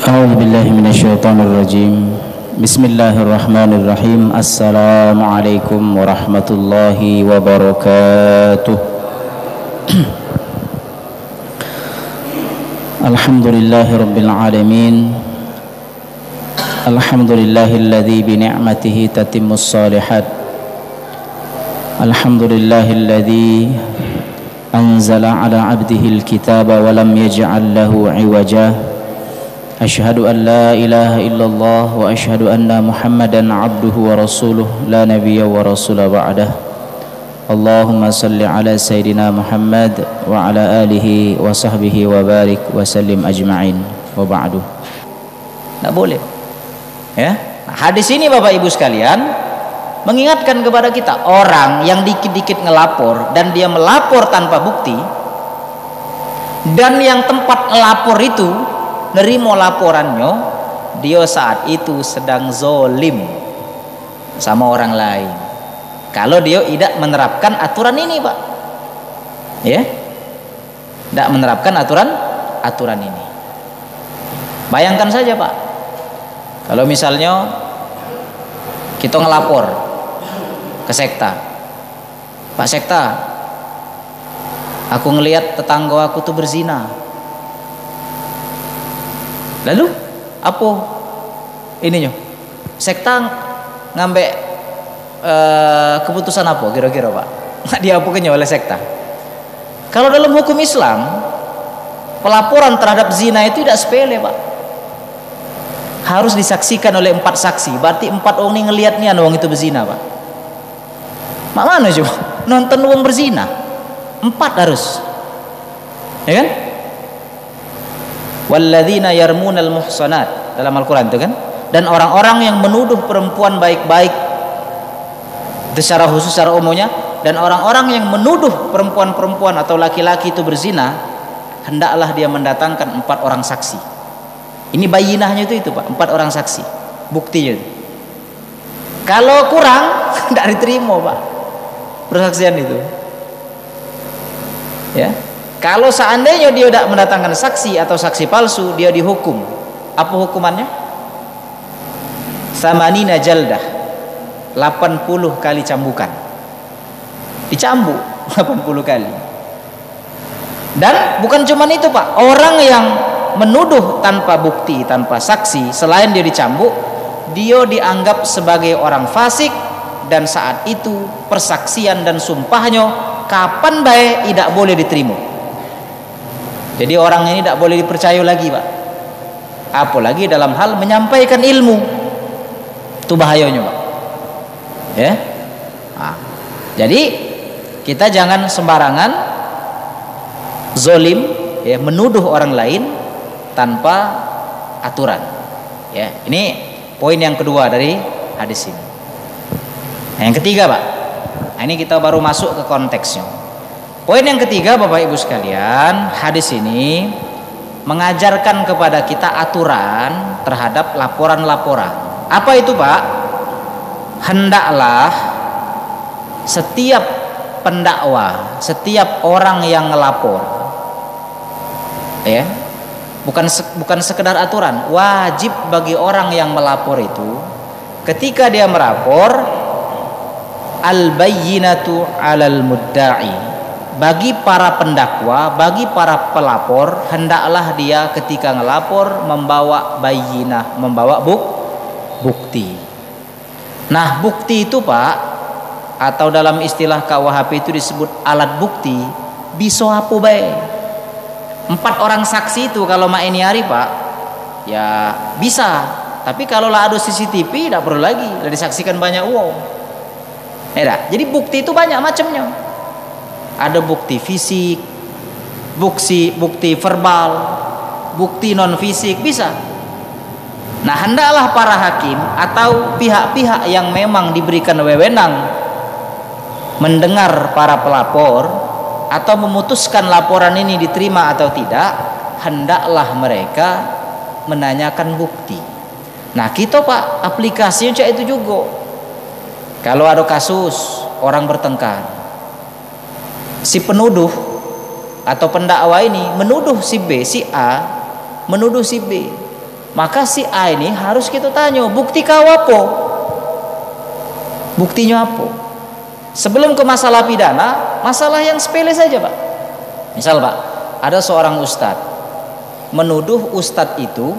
أعوذ بالله من الشيطان الرجيم. بسم الله الرحمن الرحيم. السلام عليكم ورحمة الله وبركاته. الحمد لله رب العالمين. الحمد لله الذي بنعمته تتم الصالحات. الحمد لله الذي أنزل على عبده الكتاب ولم يجعل له عوجا. أشهد أن لا إله إلا الله وأشهد أن محمدا عبده ورسوله لا نبي ورسول بعده. اللهم صل على سيدنا محمد وعلى آله وصحبه وبارك وسلم أجمعين وبعد. Tidak boleh ya. Hadis ini Bapak Ibu sekalian mengingatkan kepada kita, orang yang dikit-dikit ngelapor dan dia melapor tanpa bukti, dan yang tempat ngelapor itu nerimo laporannya, dia saat itu sedang zolim sama orang lain kalau dia tidak menerapkan aturan ini, Pak ya, tidak menerapkan aturan ini. Bayangkan saja Pak, kalau misalnya kita ngelapor ke sekta, Pak Sekta, aku ngelihat tetangga aku tuh berzina. Lalu apa ininya? Sekta ngambil keputusan apa kira-kira Pak? Diapakannya oleh sekta? Kalau dalam hukum Islam, pelaporan terhadap zina itu tidak sepele Pak. Harus disaksikan oleh 4 saksi. Berarti 4 orang ini ngelihat nih orang itu berzina Pak. Mak mana coba nonton orang berzina? 4 harus, ya kan? Walladzina yarmunal muhsanat dalam Al-Quran itu kan, dan orang-orang yang menuduh perempuan baik-baik secara khusus, secara umumnya, dan orang-orang yang menuduh perempuan-perempuan atau laki-laki itu berzina, hendaklah dia mendatangkan 4 orang saksi. Ini bayinahnya itu Pak, 4 orang saksi buktinya itu. Kalau kurang tidak diterima Pak persaksian itu ya. Kalau seandainya dia tidak mendatangkan saksi atau saksi palsu, dia dihukum. Apa hukumannya? Samanina jaldah, 80 kali cambukan. Dicambuk 80 kali. Dan bukan cuma itu Pak, orang yang menuduh tanpa bukti, tanpa saksi, selain dia dicambuk, dia dianggap sebagai orang fasik, dan saat itu persaksian dan sumpahnya kapan baik tidak boleh diterima. Jadi orang ini tidak boleh dipercaya lagi Pak, apalagi dalam hal menyampaikan ilmu. Itu bahayanya Pak ya. Jadi kita jangan sembarangan zolim ya, menuduh orang lain tanpa aturan ya. Ini poin yang kedua dari hadis ini. Nah, yang ketiga Pak, nah, ini kita baru masuk ke konteksnya. Poin yang ketiga Bapak Ibu sekalian, hadis ini mengajarkan kepada kita aturan terhadap laporan-laporan. Apa itu Pak? Hendaklah setiap pendakwa, setiap orang yang ngelapor ya, bukan sekedar aturan, wajib bagi orang yang melapor itu, ketika dia melapor, al-bayyinatu 'alal mudda'i, bagi para pendakwa, bagi para pelapor, hendaklah dia ketika ngelapor membawa bayyinah, membawa bukti. Nah, bukti itu Pak, atau dalam istilah KUHP itu disebut alat bukti, bisa apa baik. 4 orang saksi itu kalau mak ini hari Pak, ya bisa. Tapi kalau lah ada CCTV tidak perlu lagi, sudah disaksikan banyak uang. Ya, jadi bukti itu banyak macamnya. Ada bukti fisik, bukti verbal, bukti non fisik, bisa. Nah, hendaklah para hakim atau pihak-pihak yang memang diberikan wewenang mendengar para pelapor atau memutuskan laporan ini diterima atau tidak, hendaklah mereka menanyakan bukti. Nah, kita Pak, aplikasinya cak itu juga. Kalau ada kasus orang bertengkar, si penuduh atau pendakwa ini menuduh si B, si A menuduh si B, Maka si A ini harus kita tanya, bukti kau apa? Buktinya apa? Sebelum ke masalah pidana, masalah yang sepele saja, Pak. Misal, Pak, ada seorang ustadz menuduh ustadz itu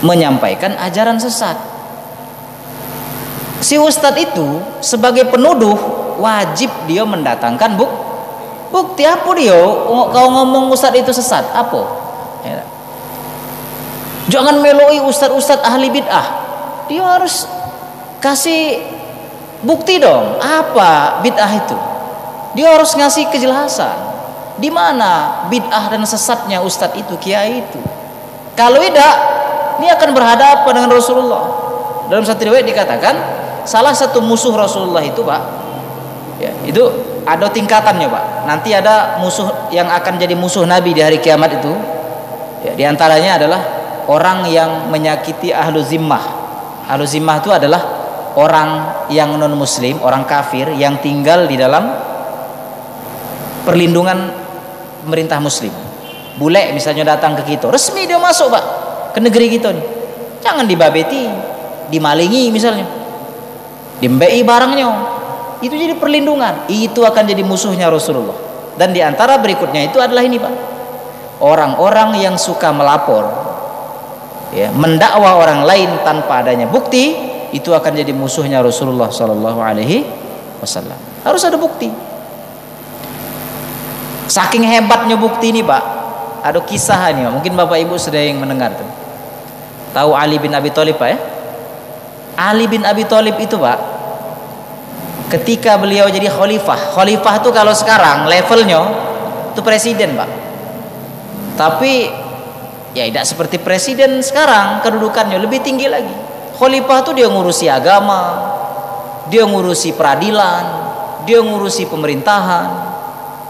menyampaikan ajaran sesat. Si ustadz itu sebagai penuduh wajib dia mendatangkan bukti. Apa dia? Kau ngomong ustadz itu sesat, apa? Ya. Jangan meloi ustadz ahli bid'ah. Dia harus kasih bukti dong, apa bid'ah itu. Dia harus ngasih kejelasan di mana bid'ah dan sesatnya ustadz itu, kiai itu. Kalau tidak, ini akan berhadapan dengan Rasulullah. Dalam satu riwayat dikatakan salah satu musuh Rasulullah itu, Pak, ya, itu ada tingkatannya, Pak. Nanti ada musuh yang akan jadi musuh Nabi di hari kiamat itu, ya, diantaranya adalah orang yang menyakiti ahlu zimmah. Ahlu zimmah itu adalah orang yang non muslim, orang kafir yang tinggal di dalam perlindungan pemerintah muslim. Bule misalnya datang ke kita, resmi dia masuk, Pak, ke negeri kita nih. Jangan dibabeti, dimalingi misalnya, dimbei barangnya. Itu jadi perlindungan. Itu akan jadi musuhnya Rasulullah. Dan di antara berikutnya itu adalah ini, Pak. Orang-orang yang suka melapor, ya, mendakwa orang lain tanpa adanya bukti, itu akan jadi musuhnya Rasulullah sallallahu alaihi wasallam. Harus ada bukti. Saking hebatnya bukti ini, Pak, ada kisah ini, Pak. Mungkin Bapak Ibu sudah yang mendengar tuh. Tahu Ali bin Abi Thalib, Pak, ya? Ali bin Abi Thalib itu, Pak, ketika beliau jadi khalifah itu kalau sekarang levelnya itu presiden, Pak. Tapi ya tidak seperti presiden sekarang, kedudukannya lebih tinggi lagi. Khalifah itu dia ngurusi agama, dia ngurusi peradilan, dia ngurusi pemerintahan,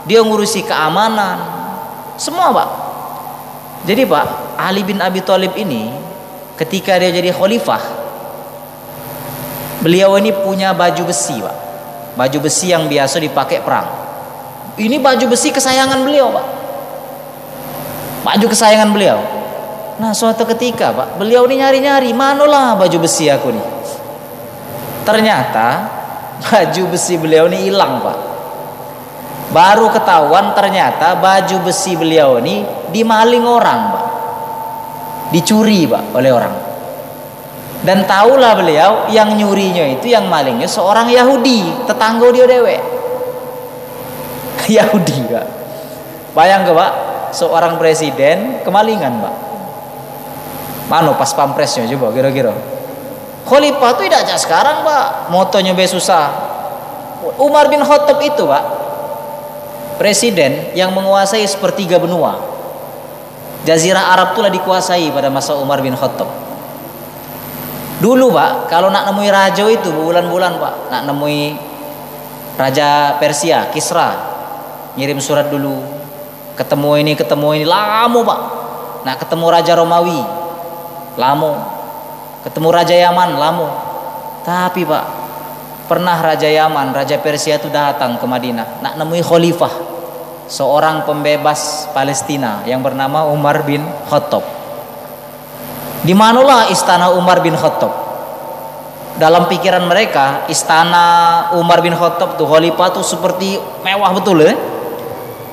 dia ngurusi keamanan, semua, Pak. Jadi, Pak, Ali bin Abi Thalib ini ketika dia jadi khalifah, beliau ini punya baju besi, Pak. Baju besi yang biasa dipakai perang. Ini baju besi kesayangan beliau, Pak. Baju kesayangan beliau. Nah, suatu ketika, Pak, beliau ini nyari-nyari, manalah baju besi aku nih. Ternyata baju besi beliau ini hilang, Pak. Baru ketahuan ternyata baju besi beliau ini dimaling orang, Pak. Dicuri, Pak, oleh orang. Dan tahulah beliau yang nyurinya itu, yang malingnya seorang Yahudi, tetangga dia dewek. Yahudi, Pak. Bayang ke, Pak, seorang presiden kemalingan, Pak. Mana pas pampresnya coba kira-kira. Khalifah itu tidak aja sekarang, Pak. Motonya be susah. Umar bin Khattab itu, Pak, presiden yang menguasai sepertiga benua. Jazirah Arab itulah dikuasai pada masa Umar bin Khattab. Dulu, Pak, kalau nak nemui raja itu bulan-bulan, Pak, nak nemui raja Persia, Kisra, ngirim surat dulu. Ketemu ini lama, Pak. Nak ketemu raja Romawi, lama. Ketemu raja Yaman, lama. Tapi, Pak, pernah raja Yaman, raja Persia itu datang ke Madinah, nak nemui khalifah, seorang pembebas Palestina yang bernama Umar bin Khattab. Di manalah istana Umar bin Khattab? Dalam pikiran mereka, istana Umar bin Khattab tuh khalifah tuh seperti mewah betul, ya.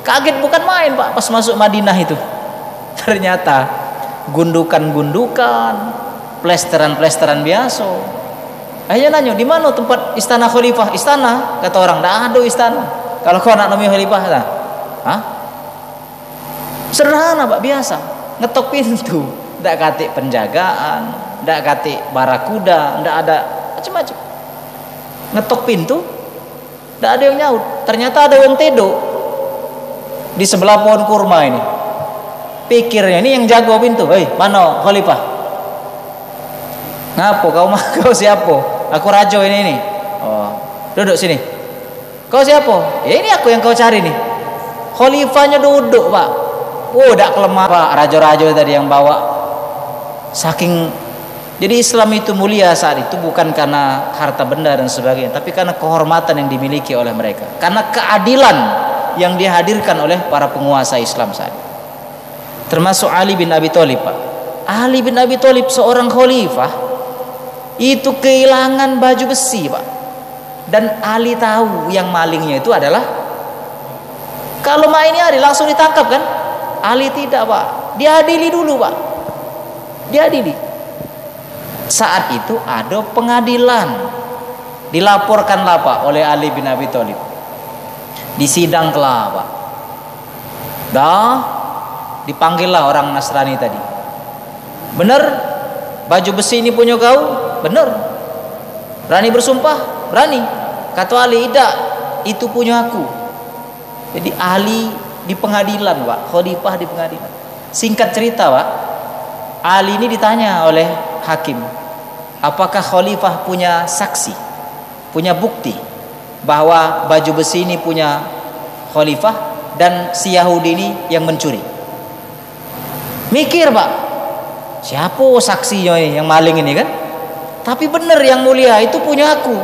Kaget bukan main, Pak, pas masuk Madinah itu. Ternyata gundukan-gundukan, plesteran-plesteran biasa. Akhirnya nanya, di mana tempat istana khalifah? Istana, kata orang, dah ada istana. Kalau kau nak namanya khalifah, dah. Hah? Sederhana, Pak, biasa. Ngetok pintu, ndak katik penjagaan, ndak katik barakuda, ndak ada macam-macam. Ngetok pintu, ndak ada yang nyaut. Ternyata ada yang tedo di sebelah pohon kurma ini. Pikirnya ini yang jago pintu, hei, mana khalifah? Ngapo kau siapa? Aku raja ini. Oh, duduk sini. Kau siapa? Ya, ini aku yang kau cari nih. Khalifahnya duduk, Pak. Oh, dak kelemah, Pak, raja-raja tadi yang bawa. Saking, jadi Islam itu mulia saat itu bukan karena harta benda dan sebagainya, tapi karena kehormatan yang dimiliki oleh mereka, karena keadilan yang dihadirkan oleh para penguasa Islam saat itu. Termasuk Ali bin Abi Thalib, Pak. Ali bin Abi Thalib seorang khalifah itu kehilangan baju besi, Pak. Dan Ali tahu yang malingnya itu adalah, kalau mainnya Ali langsung ditangkap kan? Ali tidak, Pak. Diadili dulu, Pak. Diadili. Saat itu ada pengadilan. Dilaporkanlah, Pak, oleh Ali bin Abi Thalib. Disidang kelah, Pak. Dah dipanggillah orang Nasrani tadi. Benar baju besi ini punya kau? Benar. Berani bersumpah? Berani. Kata Ali, tidak, itu punya aku. Jadi Ali di pengadilan, Pak. Khalifah di pengadilan. Singkat cerita, Pak, Ali ini ditanya oleh hakim, apakah khalifah punya saksi, punya bukti bahwa baju besi ini punya khalifah dan si Yahudi ini yang mencuri. Mikir, Pak, siapa saksinya ini yang maling ini kan? Tapi benar yang mulia, itu punya aku.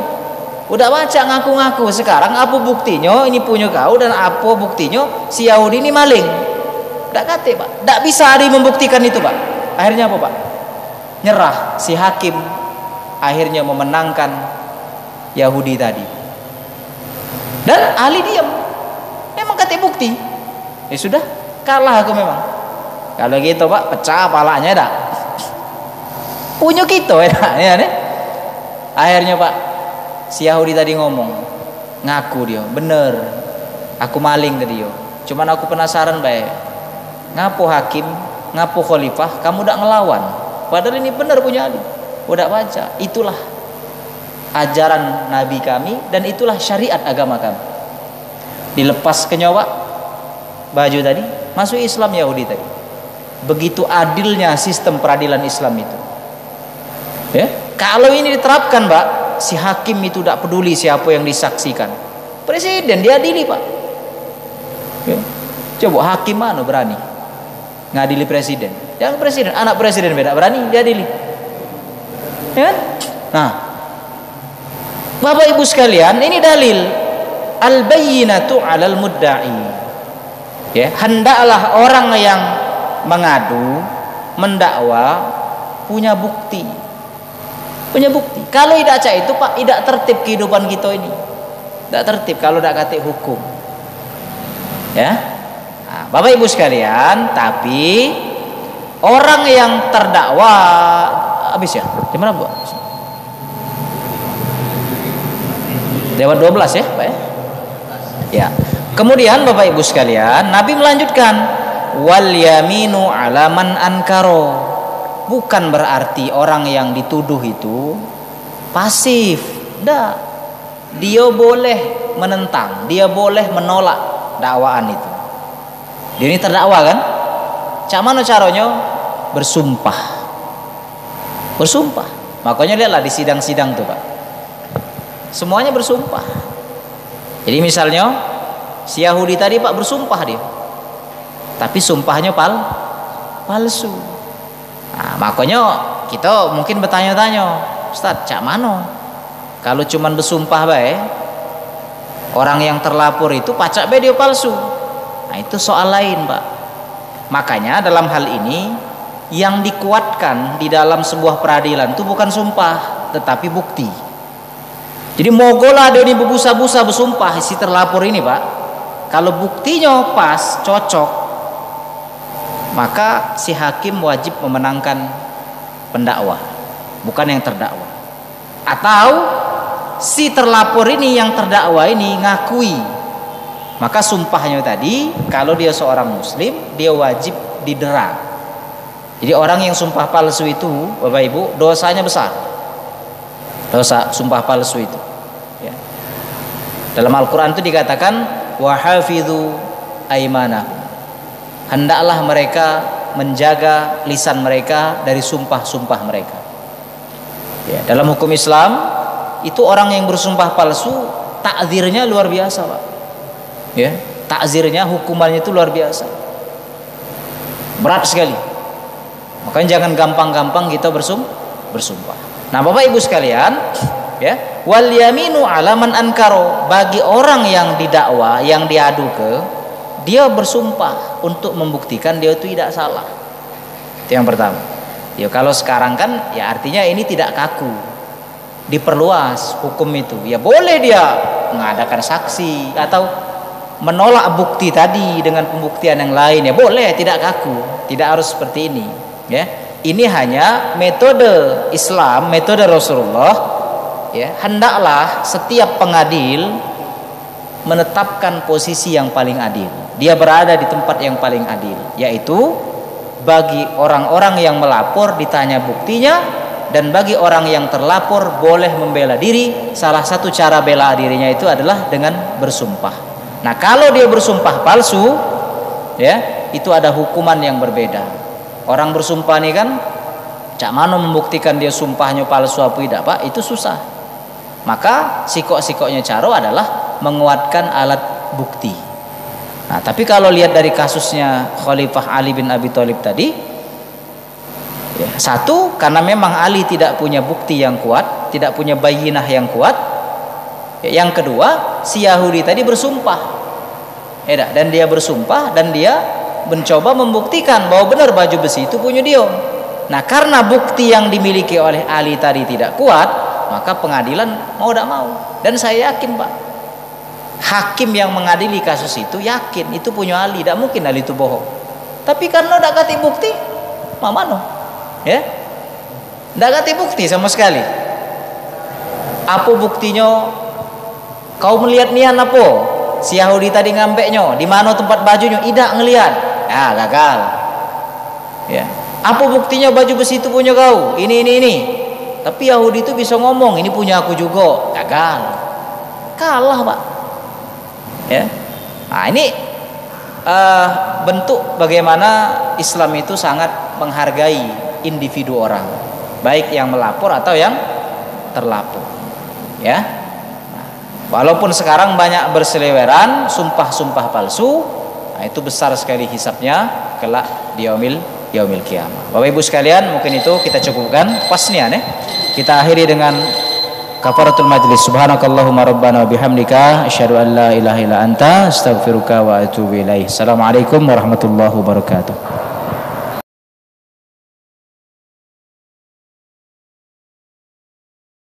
Udah baca ngaku-ngaku. Sekarang apa buktinya ini punya kau, dan apa buktinya si Yahudi ini maling? Tidak kate, Pak. Tidak bisa Ali membuktikan itu, Pak. Akhirnya apa, Pak? Nyerah. Si hakim akhirnya memenangkan Yahudi tadi. Dan Ali diam. Memang kate bukti. Ya sudah, kalah aku memang. Kalau gitu, Pak, pecah palanya dah. Punya kita ya nih. Akhirnya, Pak, si Yahudi tadi ngomong, ngaku dia, bener, aku maling tadi yo. Cuman aku penasaran, baik, ngapo hakim, ngapo khalifah, kamu udah ngelawan? Padahal ini bener punya Ali. Udah baca, itulah ajaran Nabi kami dan itulah syariat agama kami. Dilepas ke nyawa baju tadi, masuk Islam Yahudi tadi. Begitu adilnya sistem peradilan Islam itu. Ya, kalau ini diterapkan, Pak, si hakim itu tidak peduli siapa yang disaksikan. Presiden diadili, Pak. Ya. Coba hakim mana berani ngadili presiden? Jangan presiden, anak presiden beda berani diadili. Ya. Nah, Bapak Ibu sekalian, ini dalil al-bayyinatu 'alal mudda'i. Ya, hendaklah orang yang mengadu, mendakwa punya bukti. Punya bukti. Kalau tidak cak itu, Pak, tidak tertib kehidupan kita ini. Tidak tertib kalau tidak kata hukum. Ya. Nah, Bapak Ibu sekalian, tapi orang yang terdakwa habis ya. Gimana, Bu? Lewat 12 ya, Pak ya? Ya. Kemudian Bapak Ibu sekalian, Nabi melanjutkan wal yaminu 'ala man ankaro. Bukan berarti orang yang dituduh itu pasif. Tidak. Dia boleh menentang, dia boleh menolak dakwaan itu. Dia ini terdakwa kan? Cak mana caranya? Bersumpah. Bersumpah. Makanya lihatlah di sidang-sidang tuh, Pak. Semuanya bersumpah. Jadi misalnya si Yahudi tadi, Pak, bersumpah dia. Tapi sumpahnya palsu. Nah, makanya kita mungkin bertanya-tanya, Ustaz, cak mano? Kalau cuman bersumpah bae, orang yang terlapor itu pacak bae dia palsu. Nah, itu soal lain, Pak. Makanya dalam hal ini yang dikuatkan di dalam sebuah peradilan itu bukan sumpah, tetapi bukti. Jadi mogolah dia ini berbusa-busa bersumpah si terlapor ini, Pak. Kalau buktinya pas, cocok, maka si hakim wajib memenangkan pendakwa, bukan yang terdakwa. Atau si terlapor ini yang terdakwa ini ngakui, maka sumpahnya tadi, kalau dia seorang muslim, dia wajib didera. Jadi orang yang sumpah palsu itu, Bapak Ibu, dosanya besar. Dosa sumpah palsu itu. Ya. Dalam Al-Quran itu dikatakan wahafidhu aimanahum. Hendaklah mereka menjaga lisan mereka dari sumpah-sumpah mereka. Ya, dalam hukum Islam itu orang yang bersumpah palsu takzirnya luar biasa, Pak. Ya, takzirnya, hukumannya itu luar biasa. Berat sekali. Makanya jangan gampang-gampang kita bersumpah. Nah, Bapak Ibu sekalian, ya, wal yaminu 'ala man ankaro, bagi orang yang didakwa, yang diadu ke, dia bersumpah untuk membuktikan dia itu tidak salah. Itu yang pertama. Ya kalau sekarang kan ya artinya ini tidak kaku. Diperluas hukum itu. Ya boleh dia mengadakan saksi atau menolak bukti tadi dengan pembuktian yang lain, ya boleh, tidak kaku, tidak harus seperti ini, ya. Ini hanya metode Islam, metode Rasulullah, ya. Hendaklah setiap pengadil menetapkan posisi yang paling adil. Dia berada di tempat yang paling adil, yaitu bagi orang-orang yang melapor ditanya buktinya, dan bagi orang yang terlapor boleh membela diri. Salah satu cara bela dirinya itu adalah dengan bersumpah. Nah, kalau dia bersumpah palsu, ya, itu ada hukuman yang berbeda. Orang bersumpah nih kan, cak mano membuktikan dia sumpahnya palsu apa tidak, Pak? Itu susah. Maka sikok-sikoknya caro adalah menguatkan alat bukti. Nah, tapi kalau lihat dari kasusnya Khalifah Ali bin Abi Thalib tadi, ya, satu, karena memang Ali tidak punya bukti yang kuat, tidak punya bayinah yang kuat. Yang kedua, si Yahudi tadi bersumpah, dan dia bersumpah dan dia mencoba membuktikan bahwa benar baju besi itu punya dia. Nah, karena bukti yang dimiliki oleh Ali tadi tidak kuat, maka pengadilan mau tidak mau. Dan saya yakin, Pak, hakim yang mengadili kasus itu yakin itu punya Ali, tidak mungkin Ali itu bohong. Tapi karena tidak kati bukti, mamano, ya, tidak kati bukti sama sekali. Apa buktinya? Kau melihat nian apa? Si Yahudi tadi ngambeknya, di mana tempat bajunya? Tidak ngelihat. Ya, gagal. Ya. Apa buktinya baju besi itu punya kau? Ini. Tapi Yahudi itu bisa ngomong, ini punya aku juga. Gagal. Kalah, Pak. Ya. Nah, ini bentuk bagaimana Islam itu sangat menghargai individu orang, baik yang melapor atau yang terlapor. Ya. Walaupun sekarang banyak berseliweran sumpah-sumpah palsu, nah itu besar sekali hisabnya kelak di yaumil qiyamah. Bapak Ibu sekalian, mungkin itu kita cukupkan pasnya, kita akhiri dengan kafaratul majlis. Subhanakallahumma rabbana wa bihamdika asyhadu an la ilaha illa anta astaghfiruka wa atubu ilaik. Assalamualaikum warahmatullahi wabarakatuh.